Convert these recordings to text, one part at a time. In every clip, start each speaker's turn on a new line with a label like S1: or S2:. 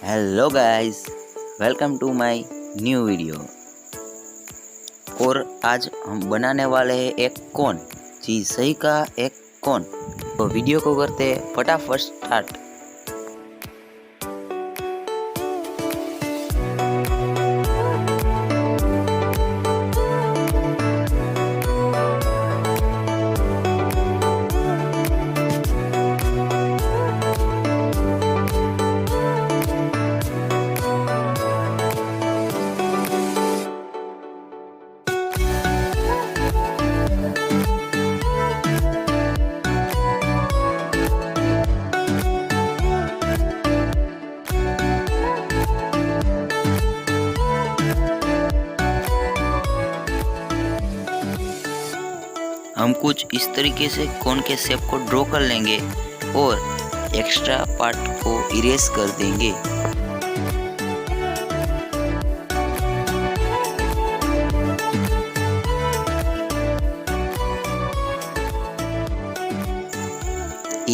S1: Hello guys, welcome to my new video. और आज हम बनाने वाले हैं एक कोन। जी सही कहा, एक कोन। तो वीडियो को करते हैं फटाफट स्टार्ट। हम कुछ इस तरीके से कोन के शेप को ड्रॉ कर लेंगे और एक्स्ट्रा पार्ट को इरेज कर देंगे।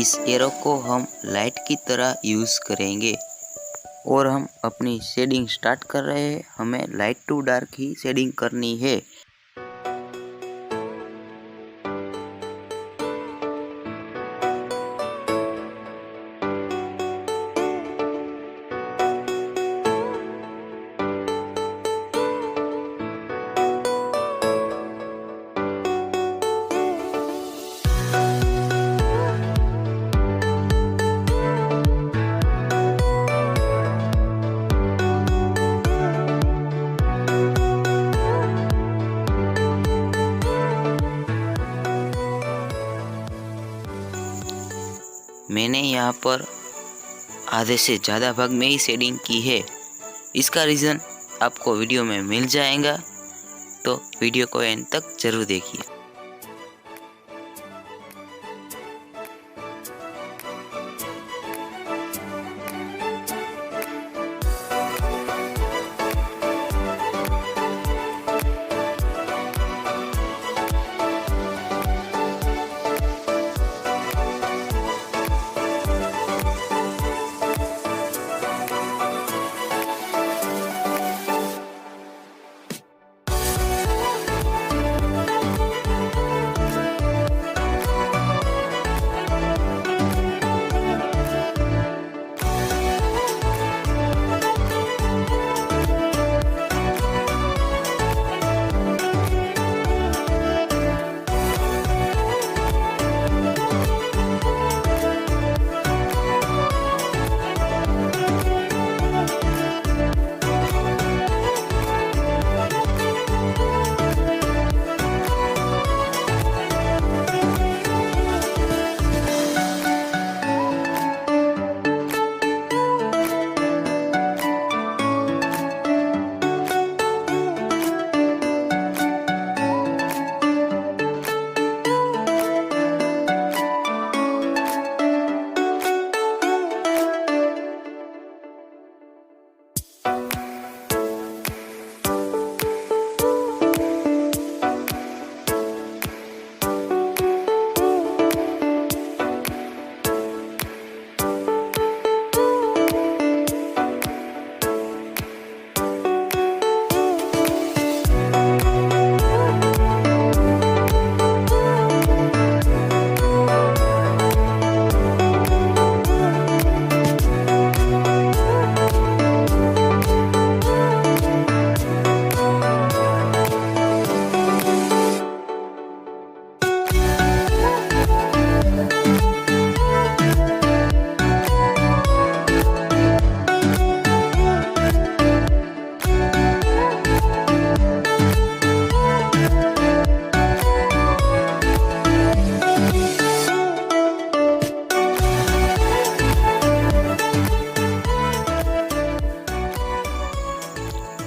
S1: इस एरो को हम लाइट की तरह यूज करेंगे और हम अपनी शेडिंग स्टार्ट कर रहे हैं। हमें लाइट टू डार्क ही शेडिंग करनी है। मैंने यहाँ पर आधे से ज़्यादा भाग में ही शेडिंग की है। इसका रीज़न आपको वीडियो में मिल जाएगा, तो वीडियो को एंड तक जरूर देखिए।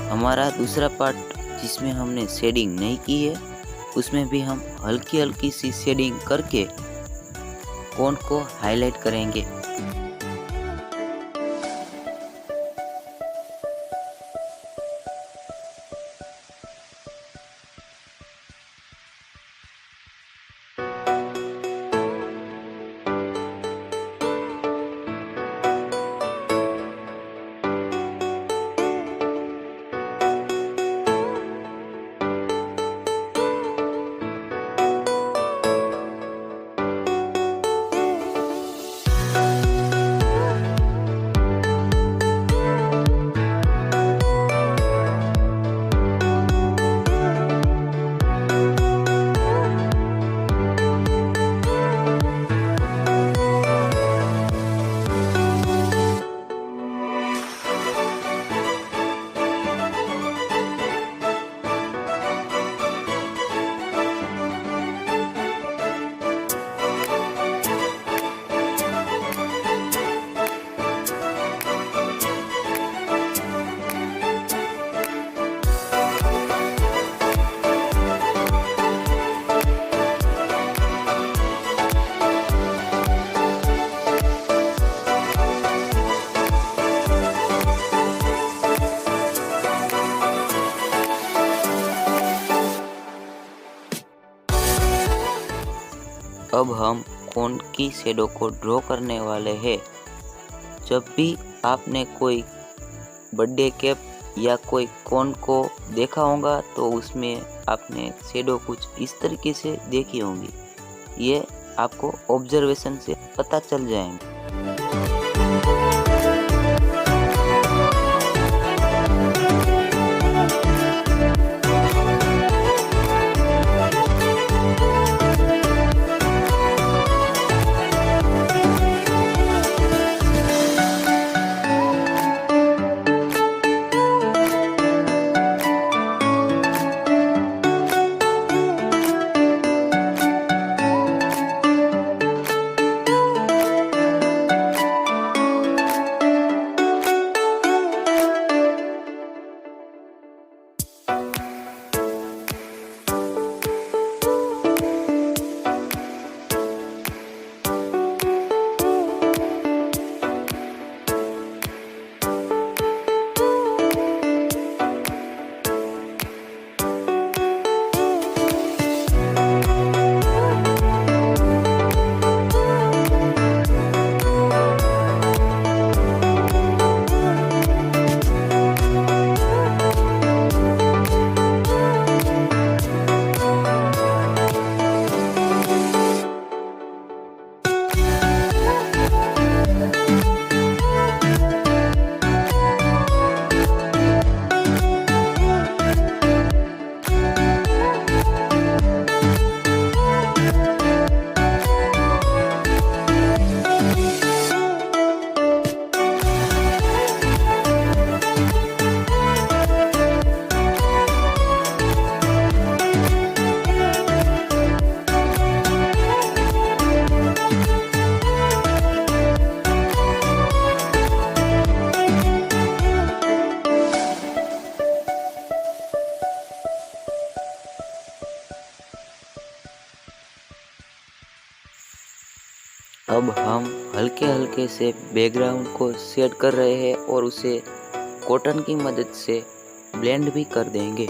S1: हमारा दूसरा पार्ट जिसमें हमने शेडिंग नहीं की है, उसमें भी हम हल्की हल्की सी शेडिंग करके कोन को हाईलाइट करेंगे। अब हम कोन की शेडो को ड्रॉ करने वाले हैं। जब भी आपने कोई बर्थडे कैप या कोई कोन को देखा होगा तो उसमें आपने शेडो कुछ इस तरीके से देखी होंगी। ये आपको ऑब्जर्वेशन से पता चल जाएंगे। अब हम हल्के हल्के से बैकग्राउंड को सेट कर रहे हैं और उसे कॉटन की मदद से ब्लेंड भी कर देंगे।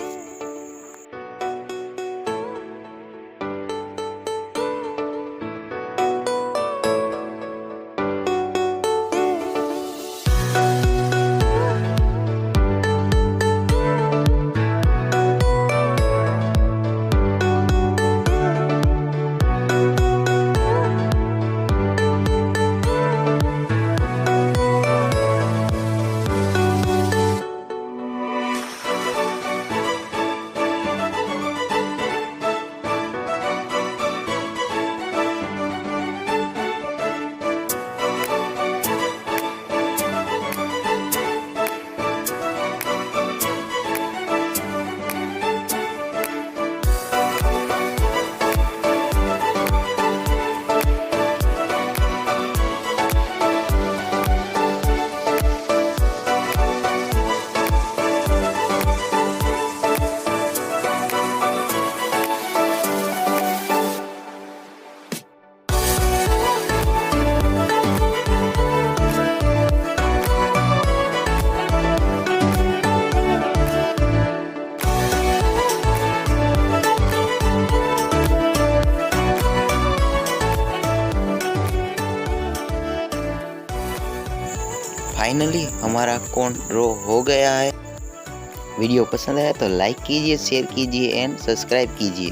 S1: फाइनली हमारा कोन ड्रॉ हो गया है। वीडियो पसंद आया तो लाइक कीजिए, शेयर कीजिए एंड सब्सक्राइब कीजिए।